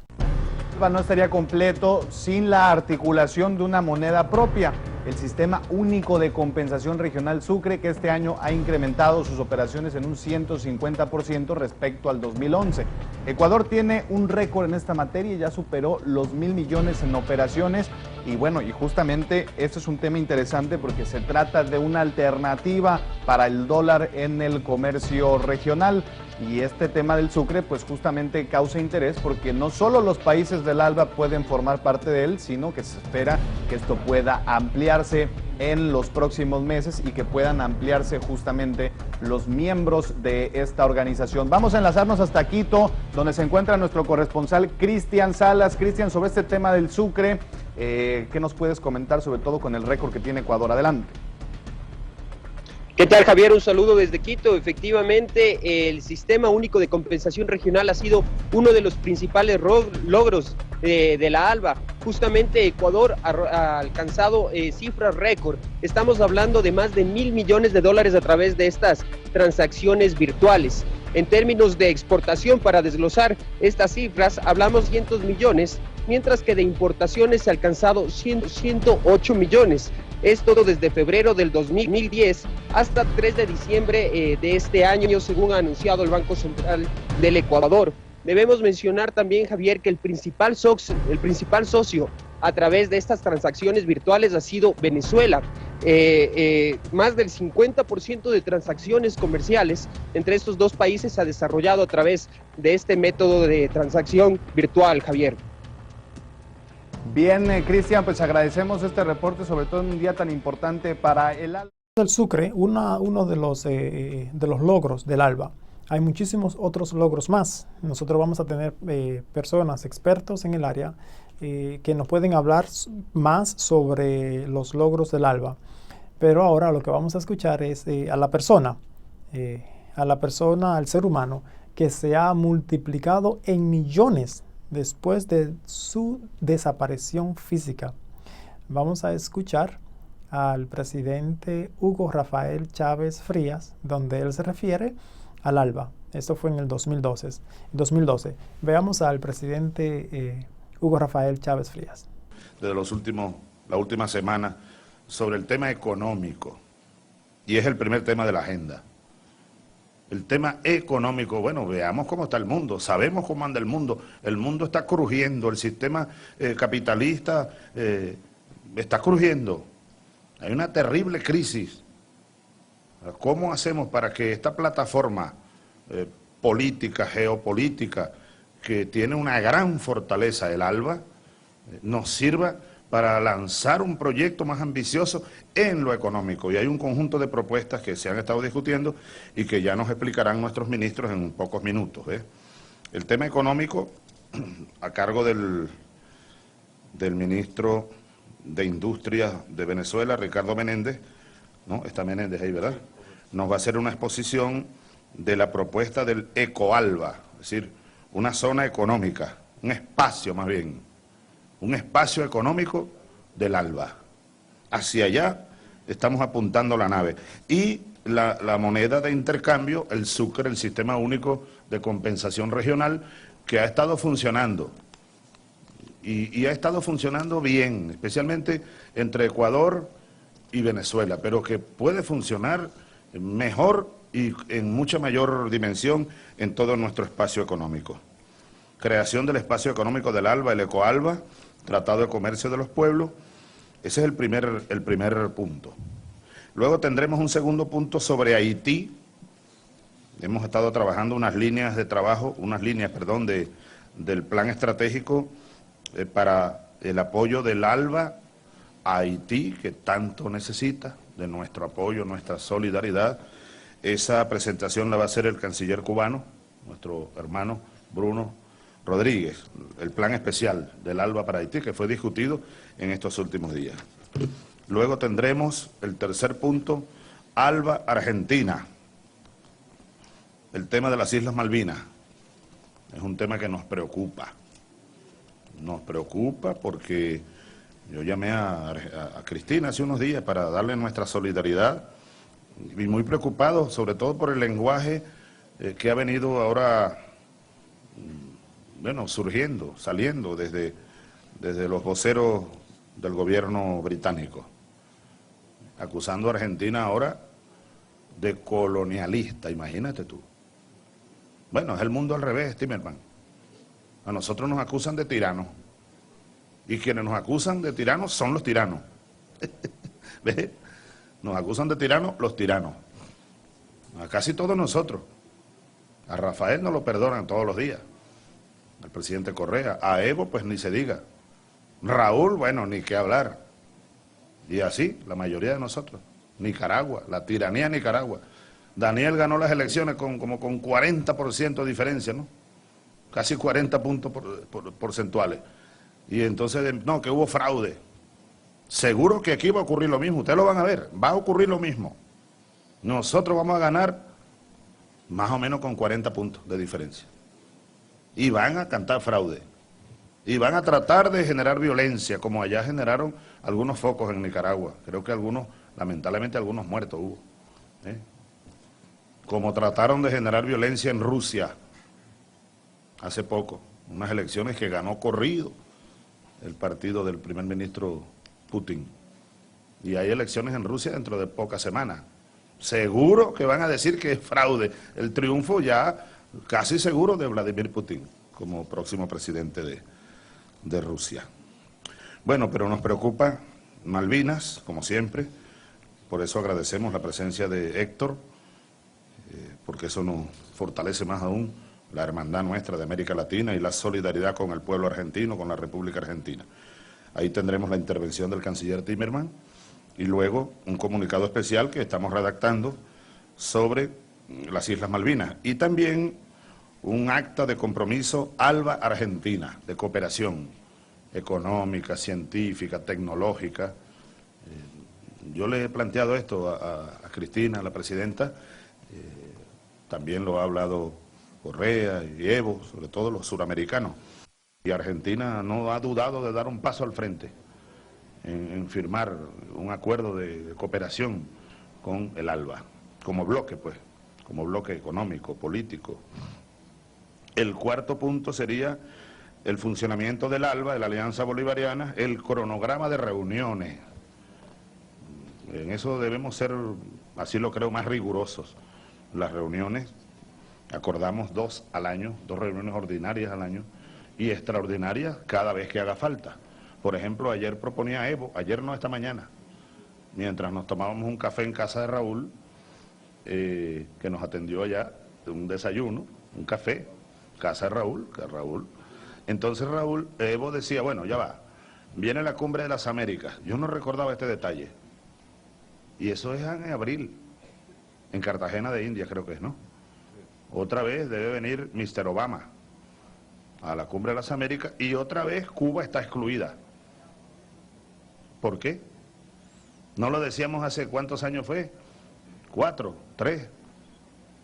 No estaría completo sin la articulación de una moneda propia, el Sistema Único de Compensación Regional Sucre, que este año ha incrementado sus operaciones en un 150% respecto al 2011. Ecuador tiene un récord en esta materia y ya superó los 1.000 millones en operaciones. Y bueno, y justamente este es un tema interesante porque se trata de una alternativa para el dólar en el comercio regional. Y este tema del Sucre pues justamente causa interés porque no solo los países del ALBA pueden formar parte de él, sino que se espera que esto pueda ampliarse en los próximos meses y que puedan ampliarse justamente los miembros de esta organización. Vamos a enlazarnos hasta Quito, donde se encuentra nuestro corresponsal Cristian Salas. Cristian, sobre este tema del Sucre, ¿qué nos puedes comentar sobre todo con el récord que tiene Ecuador? Adelante. ¿Qué tal, Javier? Un saludo desde Quito. Efectivamente, el Sistema Único de Compensación Regional ha sido uno de los principales logros de la ALBA. Justamente Ecuador ha alcanzado cifras récord. Estamos hablando de más de 1.000 millones de dólares a través de estas transacciones virtuales. En términos de exportación, para desglosar estas cifras, hablamos 500 millones, mientras que de importaciones se ha alcanzado 108 millones. Esto desde febrero del 2010 hasta 3 de diciembre de este año, según ha anunciado el Banco Central del Ecuador. Debemos mencionar también, Javier, que el principal socio a través de estas transacciones virtuales ha sido Venezuela. Más del 50% de transacciones comerciales entre estos dos países se ha desarrollado a través de este método de transacción virtual, Javier. Bien, Cristian, pues agradecemos este reporte, sobre todo en un día tan importante para el ALBA. El Sucre, uno de los logros del ALBA. Hay muchísimos otros logros más. Nosotros vamos a tener personas expertos en el área que nos pueden hablar más sobre los logros del ALBA. Pero ahora lo que vamos a escuchar es a la persona, al ser humano, que se ha multiplicado en millones después de su desaparición física. Vamos a escuchar al presidente Hugo Rafael Chávez Frías, donde él se refiere al ALBA. Esto fue en el 2012. Veamos al presidente Hugo Rafael Chávez Frías. Desde la última semana, sobre el tema económico, y es el primer tema de la agenda. El tema económico, bueno, veamos cómo está el mundo, sabemos cómo anda el mundo está crujiendo, el sistema capitalista está crujiendo, hay una terrible crisis. ¿Cómo hacemos para que esta plataforma política, geopolítica, que tiene una gran fortaleza, el ALBA, nos sirva para lanzar un proyecto más ambicioso en lo económico? Y hay un conjunto de propuestas que se han estado discutiendo y que ya nos explicarán nuestros ministros en pocos minutos. El tema económico, a cargo del ministro de Industria de Venezuela, Ricardo Menéndez, ¿no? Está Menéndez ahí, ¿verdad? Nos va a hacer una exposición de la propuesta del EcoAlba, es decir, una zona económica, un espacio más bien, un espacio económico del ALBA. Hacia allá estamos apuntando la nave. Y la moneda de intercambio, el Sucre, el Sistema Único de Compensación Regional, que ha estado funcionando. Y ha estado funcionando bien, especialmente entre Ecuador y Venezuela, pero que puede funcionar mejor y en mucha mayor dimensión en todo nuestro espacio económico. Creación del espacio económico del ALBA, el EcoAlba, Tratado de Comercio de los Pueblos, ese es el primer punto. Luego tendremos un segundo punto sobre Haití. Hemos estado trabajando unas líneas del plan estratégico para el apoyo del ALBA a Haití, que tanto necesita de nuestro apoyo, nuestra solidaridad. Esa presentación la va a hacer el canciller cubano, nuestro hermano Bruno Rodríguez, el plan especial del ALBA para Haití, que fue discutido en estos últimos días. Luego tendremos el tercer punto, ALBA Argentina, el tema de las Islas Malvinas. Es un tema que nos preocupa porque yo llamé a Cristina hace unos días para darle nuestra solidaridad y muy preocupado, sobre todo por el lenguaje que ha venido ahora, bueno, saliendo desde los voceros del gobierno británico, acusando a Argentina ahora de colonialista, imagínate tú. Bueno, es el mundo al revés, Timerman. A nosotros nos acusan de tiranos. Y quienes nos acusan de tiranos son los tiranos. ¿Ves? Nos acusan de tiranos los tiranos. A casi todos nosotros. A Rafael no lo perdonan todos los días. Al presidente Correa. A Evo, pues ni se diga. Raúl, bueno, ni qué hablar. Y así, la mayoría de nosotros. Nicaragua, la tiranía de Nicaragua. Daniel ganó las elecciones con 40% de diferencia, ¿no? Casi 40 puntos porcentuales. Y entonces, no, que hubo fraude. Seguro que aquí va a ocurrir lo mismo, ustedes lo van a ver, va a ocurrir lo mismo. Nosotros vamos a ganar más o menos con 40 puntos de diferencia. Y van a cantar fraude. Y van a tratar de generar violencia, como allá generaron algunos focos en Nicaragua. Creo que algunos, lamentablemente algunos muertos hubo. Como trataron de generar violencia en Rusia hace poco, unas elecciones que ganó corrido el partido del primer ministro Putin. Y hay elecciones en Rusia dentro de pocas semanas. Seguro que van a decir que es fraude. El triunfo ya casi seguro de Vladimir Putin como próximo presidente de Rusia. Bueno, pero nos preocupa Malvinas, como siempre. Por eso agradecemos la presencia de Héctor, porque eso nos fortalece más aún la hermandad nuestra de América Latina y la solidaridad con el pueblo argentino, con la República Argentina. Ahí tendremos la intervención del canciller Timerman y luego un comunicado especial que estamos redactando sobre las Islas Malvinas y también un acta de compromiso ALBA Argentina, de cooperación económica, científica, tecnológica. Yo le he planteado esto a Cristina, a la presidenta, también lo ha hablado Correa y Evo, sobre todo los suramericanos. Y Argentina no ha dudado de dar un paso al frente en firmar un acuerdo de cooperación con el ALBA, como bloque, pues, como bloque económico, político. El cuarto punto sería el funcionamiento del ALBA, de la Alianza Bolivariana, el cronograma de reuniones. En eso debemos ser, así lo creo, más rigurosos. Las reuniones, acordamos 2 al año, 2 reuniones ordinarias al año y extraordinarias cada vez que haga falta. Por ejemplo, ayer proponía Evo, ayer no, esta mañana, mientras nos tomábamos un café en casa de Raúl, que nos atendió allá, un desayuno, un café, casa de Raúl, Entonces Evo decía, bueno, ya va, viene la Cumbre de las Américas. Yo no recordaba este detalle. Y eso es en abril, en Cartagena de India creo que es, ¿no? Otra vez debe venir Mr. Obama a la Cumbre de las Américas y otra vez Cuba está excluida. ¿Por qué? ¿No lo decíamos hace cuántos años fue? 4, 3.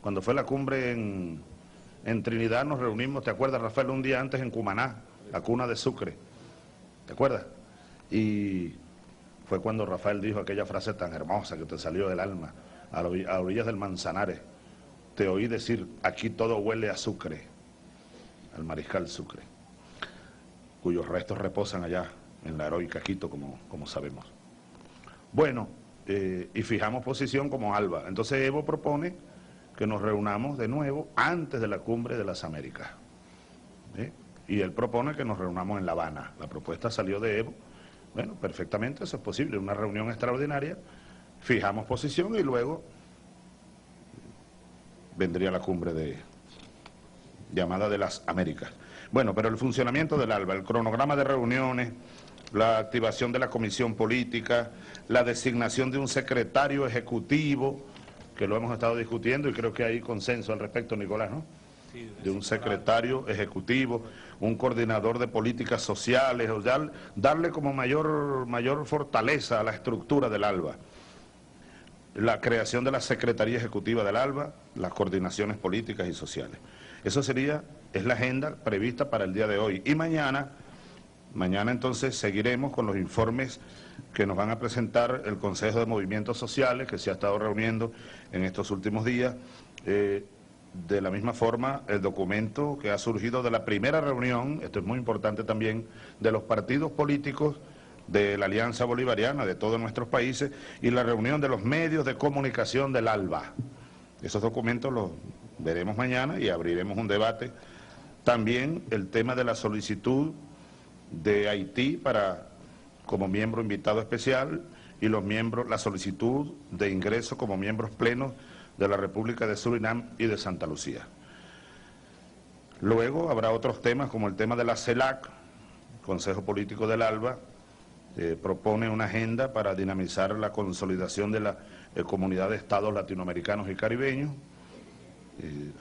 Cuando fue la cumbre en Trinidad nos reunimos, ¿te acuerdas, Rafael? Un día antes en Cumaná, la cuna de Sucre. ¿Te acuerdas? Y fue cuando Rafael dijo aquella frase tan hermosa que te salió del alma, a orillas del Manzanares. Te oí decir, aquí todo huele a Sucre, al mariscal Sucre, cuyos restos reposan allá en la heroica Quito, como sabemos. Bueno, y fijamos posición como ALBA. Entonces Evo propone que nos reunamos de nuevo antes de la Cumbre de las Américas. Y él propone que nos reunamos en La Habana. La propuesta salió de Evo. Bueno, perfectamente, eso es posible, una reunión extraordinaria, fijamos posición y luego vendría la cumbre llamada de las Américas. Bueno, pero el funcionamiento del ALBA, el cronograma de reuniones, la activación de la comisión política, la designación de un secretario ejecutivo, que lo hemos estado discutiendo y creo que hay consenso al respecto, Nicolás, ¿no? De un secretario ejecutivo, un coordinador de políticas sociales, o sea, darle como mayor fortaleza a la estructura del ALBA. La creación de la Secretaría Ejecutiva del ALBA, las coordinaciones políticas y sociales. Eso es la agenda prevista para el día de hoy. Y mañana entonces seguiremos con los informes que nos van a presentar el Consejo de Movimientos Sociales, que se ha estado reuniendo en estos últimos días. De la misma forma, el documento que ha surgido de la primera reunión, esto es muy importante también, de los partidos políticos de la Alianza Bolivariana de todos nuestros países y la reunión de los medios de comunicación del ALBA. Esos documentos los veremos mañana y abriremos un debate. También el tema de la solicitud de Haití como miembro invitado especial y la solicitud de ingreso como miembros plenos de la República de Surinam y de Santa Lucía. Luego habrá otros temas como el tema de la CELAC, Consejo Político del ALBA, propone una agenda para dinamizar la consolidación de la comunidad de estados latinoamericanos y caribeños.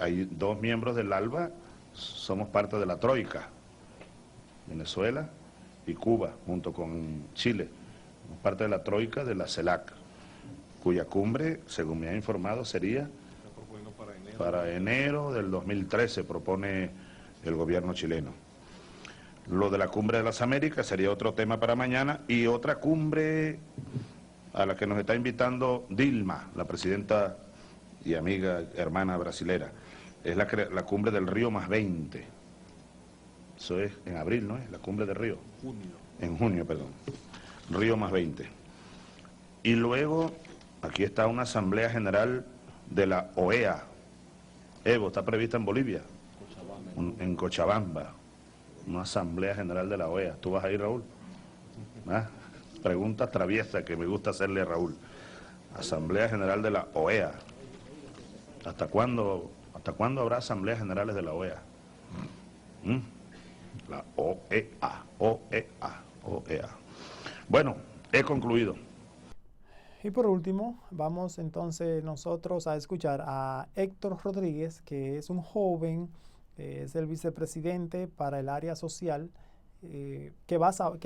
Hay 2 miembros del ALBA, somos parte de la Troika, Venezuela y Cuba, junto con Chile, somos parte de la Troika de la CELAC, cuya cumbre, según me ha informado, sería para enero del 2013, propone el gobierno chileno. Lo de la Cumbre de las Américas sería otro tema para mañana y otra cumbre a la que nos está invitando Dilma, la presidenta y amiga, hermana brasilera. Es la cumbre del Río +20. Eso es en abril, ¿no es? La cumbre del Río. En junio, perdón. Río +20. Y luego, aquí está una asamblea general de la OEA. Evo, está prevista en Bolivia. En Cochabamba. Una asamblea general de la OEA. ¿Tú vas a ir, Raúl? ¿Ah? Preguntas traviesas que me gusta hacerle a Raúl. Asamblea general de la OEA. ¿Hasta cuándo habrá asambleas generales de la OEA? La OEA. Bueno, he concluido. Y por último, vamos entonces nosotros a escuchar a Héctor Rodríguez, que es un joven, es el vicepresidente para el área social, que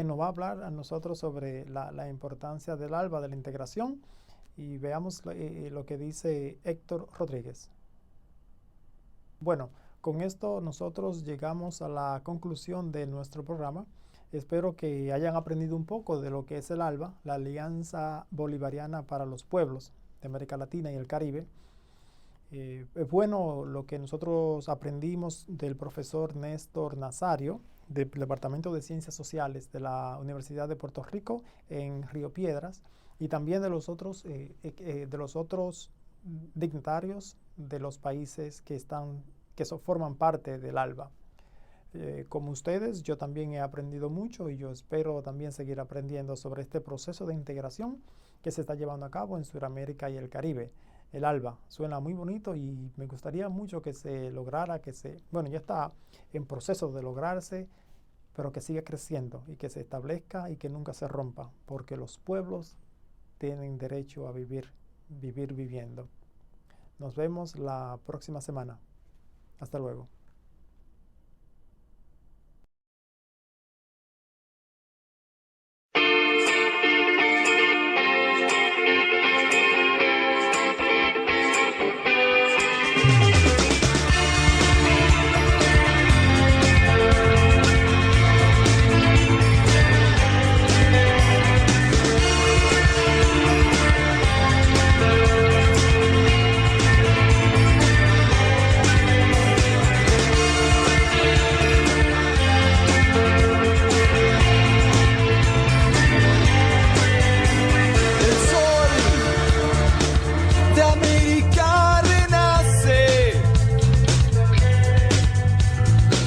nos va a hablar a nosotros sobre la importancia del ALBA, de la integración, y veamos lo que dice Héctor Rodríguez. Bueno, con esto nosotros llegamos a la conclusión de nuestro programa. Espero que hayan aprendido un poco de lo que es el ALBA, la Alianza Bolivariana para los Pueblos de América Latina y el Caribe. Es bueno lo que nosotros aprendimos del profesor Néstor Nazario del Departamento de Ciencias Sociales de la Universidad de Puerto Rico en Río Piedras y también de los otros dignatarios de los países que forman parte del ALBA. Como ustedes, yo también he aprendido mucho y yo espero también seguir aprendiendo sobre este proceso de integración que se está llevando a cabo en Sudamérica y el Caribe. El ALBA suena muy bonito y me gustaría mucho que se lograra, bueno, ya está en proceso de lograrse, pero que siga creciendo y que se establezca y que nunca se rompa, porque los pueblos tienen derecho a vivir viviendo. Nos vemos la próxima semana. Hasta luego.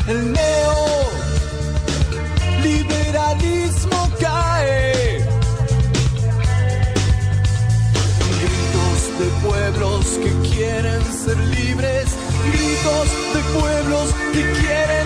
El neoliberalismo cae. Gritos de pueblos que quieren ser libres, gritos de pueblos que quieren